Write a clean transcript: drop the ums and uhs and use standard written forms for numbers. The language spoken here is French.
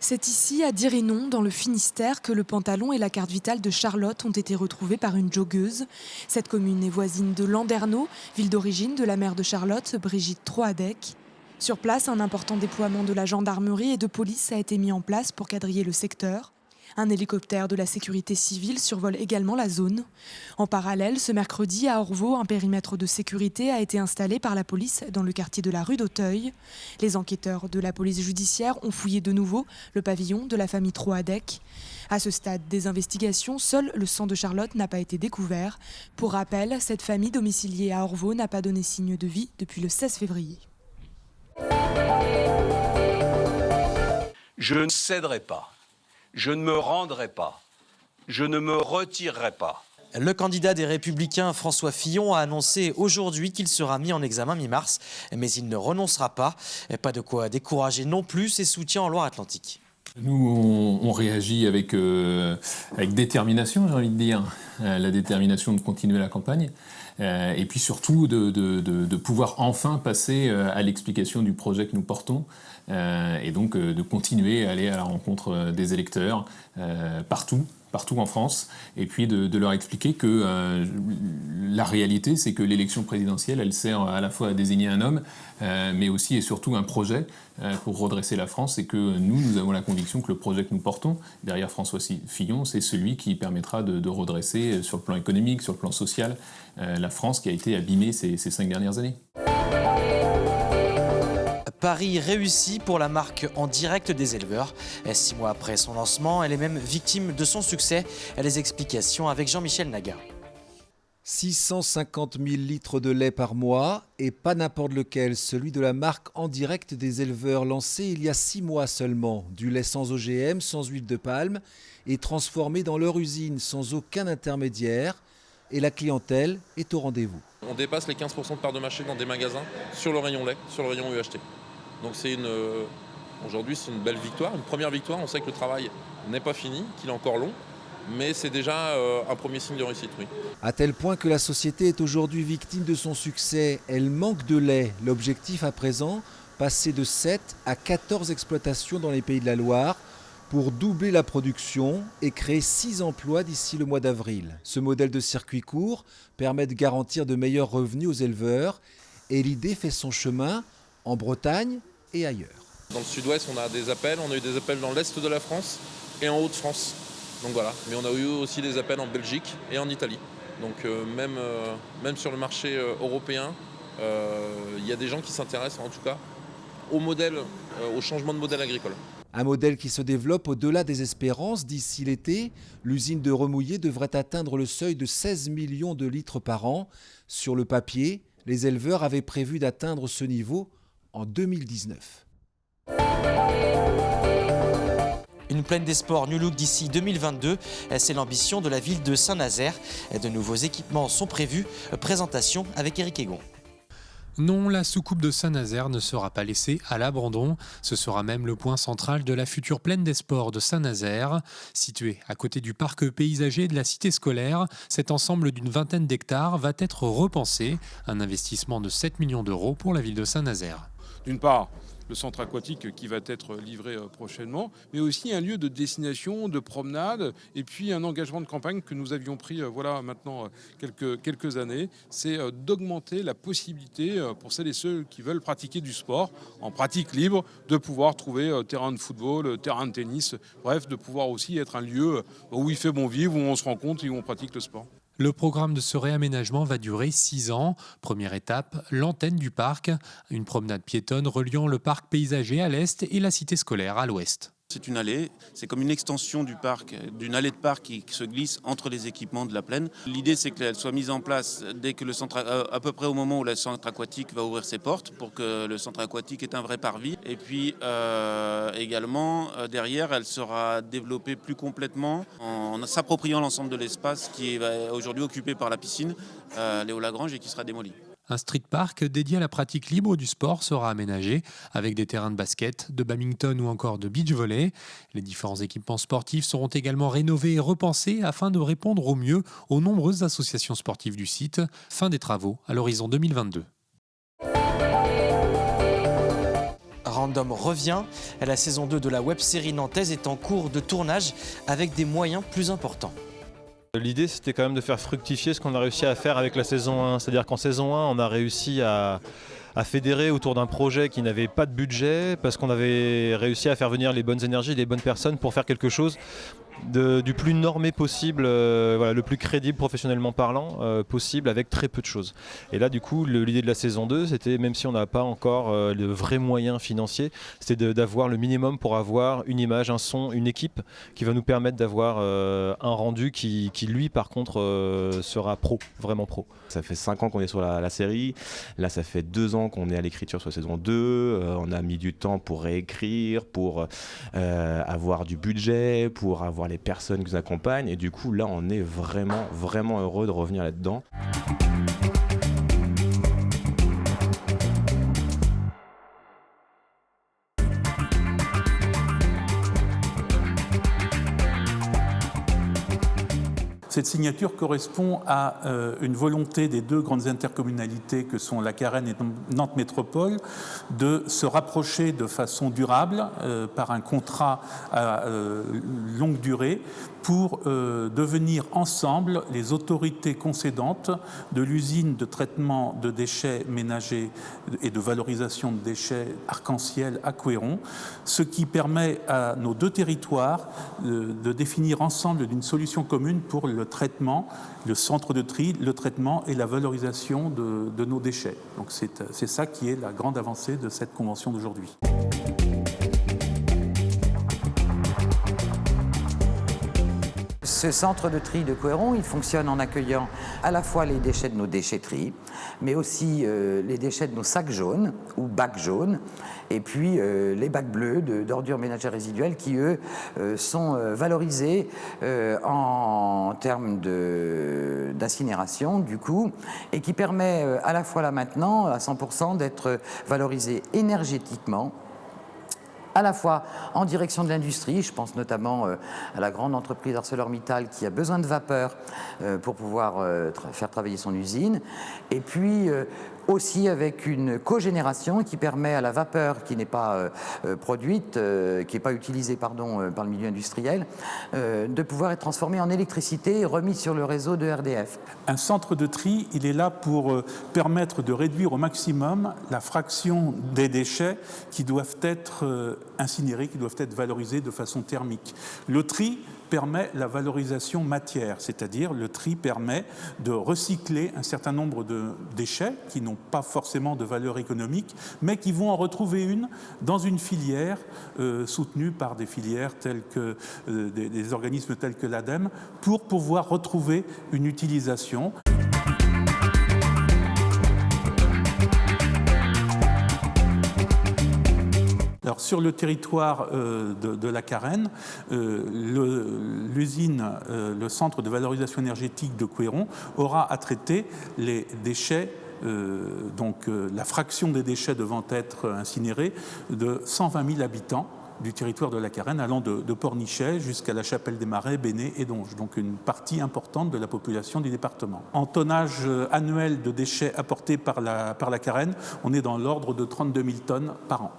C'est ici, à Dirinon, dans le Finistère, que le pantalon et la carte vitale de Charlotte ont été retrouvés par une joggeuse. Cette commune est voisine de Landerneau, ville d'origine de la mère de Charlotte, Brigitte Troadec. Sur place, un important déploiement de la gendarmerie et de police a été mis en place pour quadriller le secteur. Un hélicoptère de la sécurité civile survole également la zone. En parallèle, ce mercredi, à Orvaux, un périmètre de sécurité a été installé par la police dans le quartier de la rue d'Auteuil. Les enquêteurs de la police judiciaire ont fouillé de nouveau le pavillon de la famille Troadec. À ce stade des investigations, seul le sang de Charlotte n'a pas été découvert. Pour rappel, cette famille domiciliée à Orvaux n'a pas donné signe de vie depuis le 16 février. Je ne céderai pas. Je ne me rendrai pas, je ne me retirerai pas. Le candidat des Républicains, François Fillon, a annoncé aujourd'hui qu'il sera mis en examen mi-mars, mais il ne renoncera pas. Pas de quoi décourager non plus ses soutiens en Loire-Atlantique. Nous, on réagit avec détermination, j'ai envie de dire, la détermination de continuer la campagne, et puis surtout de pouvoir enfin passer à l'explication du projet que nous portons, et donc de continuer à aller à la rencontre des électeurs partout en France, et puis de leur expliquer que la réalité, c'est que l'élection présidentielle, elle sert à la fois à désigner un homme, mais aussi et surtout un projet pour redresser la France, et que nous avons la conviction que le projet que nous portons, derrière François Fillon, c'est celui qui permettra de redresser sur le plan économique, sur le plan social, la France qui a été abîmée ces 5 dernières années. Paris réussi pour la marque en direct des éleveurs. 6 mois après son lancement, elle est même victime de son succès. Les explications avec Jean-Michel Naga. 650 000 litres de lait par mois, et pas n'importe lequel, celui de la marque en direct des éleveurs lancé il y a 6 mois seulement. Du lait sans OGM, sans huile de palme, et transformé dans leur usine sans aucun intermédiaire. Et la clientèle est au rendez-vous. On dépasse les 15% de part de marché dans des magasins sur le rayon lait, sur le rayon UHT. Donc aujourd'hui c'est une belle victoire, une première victoire. On sait que le travail n'est pas fini, qu'il est encore long, mais c'est déjà un premier signe de réussite, oui. À tel point que la société est aujourd'hui victime de son succès. Elle manque de lait. L'objectif à présent, passer de 7 à 14 exploitations dans les Pays de la Loire pour doubler la production et créer 6 emplois d'ici le mois d'avril. Ce modèle de circuit court permet de garantir de meilleurs revenus aux éleveurs, et l'idée fait son chemin en Bretagne et ailleurs. Dans le sud-ouest, on a eu des appels dans l'est de la France et en Haute-France. Donc voilà, mais on a eu aussi des appels en Belgique et en Italie. Donc même sur le marché européen, il y a des gens qui s'intéressent en tout cas au changement de modèle agricole. Un modèle qui se développe au-delà des espérances. D'ici l'été, l'usine de Remouillé devrait atteindre le seuil de 16 millions de litres par an. Sur le papier, les éleveurs avaient prévu d'atteindre ce niveau en 2019. Une plaine des sports New Look d'ici 2022, c'est l'ambition de la ville de Saint-Nazaire. De nouveaux équipements sont prévus. Présentation avec Éric Egon. Non, la soucoupe de Saint-Nazaire ne sera pas laissée à l'abandon. Ce sera même le point central de la future plaine des sports de Saint-Nazaire. Située à côté du parc paysager de la cité scolaire, cet ensemble d'une vingtaine d'hectares va être repensé. Un investissement de 7 millions d'euros pour la ville de Saint-Nazaire. D'une part, le centre aquatique qui va être livré prochainement, mais aussi un lieu de destination, de promenade, et puis un engagement de campagne que nous avions pris maintenant quelques années, c'est d'augmenter la possibilité pour celles et ceux qui veulent pratiquer du sport en pratique libre, de pouvoir trouver terrain de football, terrain de tennis, bref, de pouvoir aussi être un lieu où il fait bon vivre, où on se rencontre et où on pratique le sport. Le programme de ce réaménagement va durer 6 ans. Première étape, l'antenne du parc, une promenade piétonne reliant le parc paysager à l'est et la cité scolaire à l'ouest. C'est une allée, c'est comme une extension du parc, d'une allée de parc qui se glisse entre les équipements de la plaine. L'idée, c'est qu'elle soit mise en place dès que à peu près au moment où le centre aquatique va ouvrir ses portes, pour que le centre aquatique ait un vrai parvis. Et puis également, derrière, elle sera développée plus complètement en s'appropriant l'ensemble de l'espace qui est aujourd'hui occupé par la piscine Léo Lagrange et qui sera démoli. Un street park dédié à la pratique libre du sport sera aménagé avec des terrains de basket, de badminton ou encore de beach volley. Les différents équipements sportifs seront également rénovés et repensés afin de répondre au mieux aux nombreuses associations sportives du site. Fin des travaux à l'horizon 2022. Random revient. La saison 2 de la web-série nantaise est en cours de tournage avec des moyens plus importants. L'idée, c'était quand même de faire fructifier ce qu'on a réussi à faire avec la saison 1. C'est-à-dire qu'en saison 1, on a réussi à fédérer autour d'un projet qui n'avait pas de budget, parce qu'on avait réussi à faire venir les bonnes énergies, les bonnes personnes pour faire quelque chose du plus normé possible, le plus crédible professionnellement parlant possible, avec très peu de choses. Et là, du coup, l'idée de la saison 2, c'était, même si on n'a pas encore de vrais moyens financiers, c'était d'avoir le minimum pour avoir une image, un son, une équipe qui va nous permettre d'avoir un rendu qui lui, par contre, sera pro, vraiment pro. Ça fait 5 ans qu'on est sur la série, là ça fait 2 ans qu'on est à l'écriture sur la saison 2, on a mis du temps pour réécrire, pour avoir du budget, pour avoir les personnes qui nous accompagnent, et du coup là on est vraiment heureux de revenir là-dedans. Cette signature correspond à une volonté des 2 grandes intercommunalités que sont la Carène et Nantes Métropole de se rapprocher de façon durable par un contrat à longue durée pour devenir ensemble les autorités concédantes de l'usine de traitement de déchets ménagers et de valorisation de déchets Arc-en-Ciel à Couëron, ce qui permet à nos 2 territoires de définir ensemble d'une solution commune pour le traitement, le centre de tri, le traitement et la valorisation de nos déchets. Donc c'est ça qui est la grande avancée de cette convention d'aujourd'hui. Ce centre de tri de Couëron, il fonctionne en accueillant à la fois les déchets de nos déchetteries, mais aussi les déchets de nos sacs jaunes ou bacs jaunes, et puis les bacs bleus d'ordures ménagères résiduelles qui, eux, sont valorisés en termes d'incinération, du coup, et qui permet à la fois là maintenant, à 100%, d'être valorisés énergétiquement, à la fois en direction de l'industrie, je pense notamment à la grande entreprise ArcelorMittal qui a besoin de vapeur pour pouvoir faire travailler son usine, et puis aussi avec une cogénération qui permet à la vapeur qui n'est pas produite, qui n'est pas utilisée par le milieu industriel, de pouvoir être transformée en électricité et remise sur le réseau de RDF. Un centre de tri, il est là pour permettre de réduire au maximum la fraction des déchets qui doivent être incinérés, qui doivent être valorisés de façon thermique. Le tri permet la valorisation matière, c'est-à-dire le tri permet de recycler un certain nombre de déchets qui n'ont pas forcément de valeur économique, mais qui vont en retrouver une dans une filière soutenue par des filières telles que des organismes tels que l'ADEME pour pouvoir retrouver une utilisation. Alors, sur le territoire de la Carène, l'usine, le centre de valorisation énergétique de Couëron aura à traiter les déchets, la fraction des déchets devant être incinérés, de 120 000 habitants du territoire de la Carène, allant de Pornichet jusqu'à la Chapelle des Marais, Béné et Donges, donc une partie importante de la population du département. En tonnage annuel de déchets apportés par la Carène, on est dans l'ordre de 32 000 tonnes par an.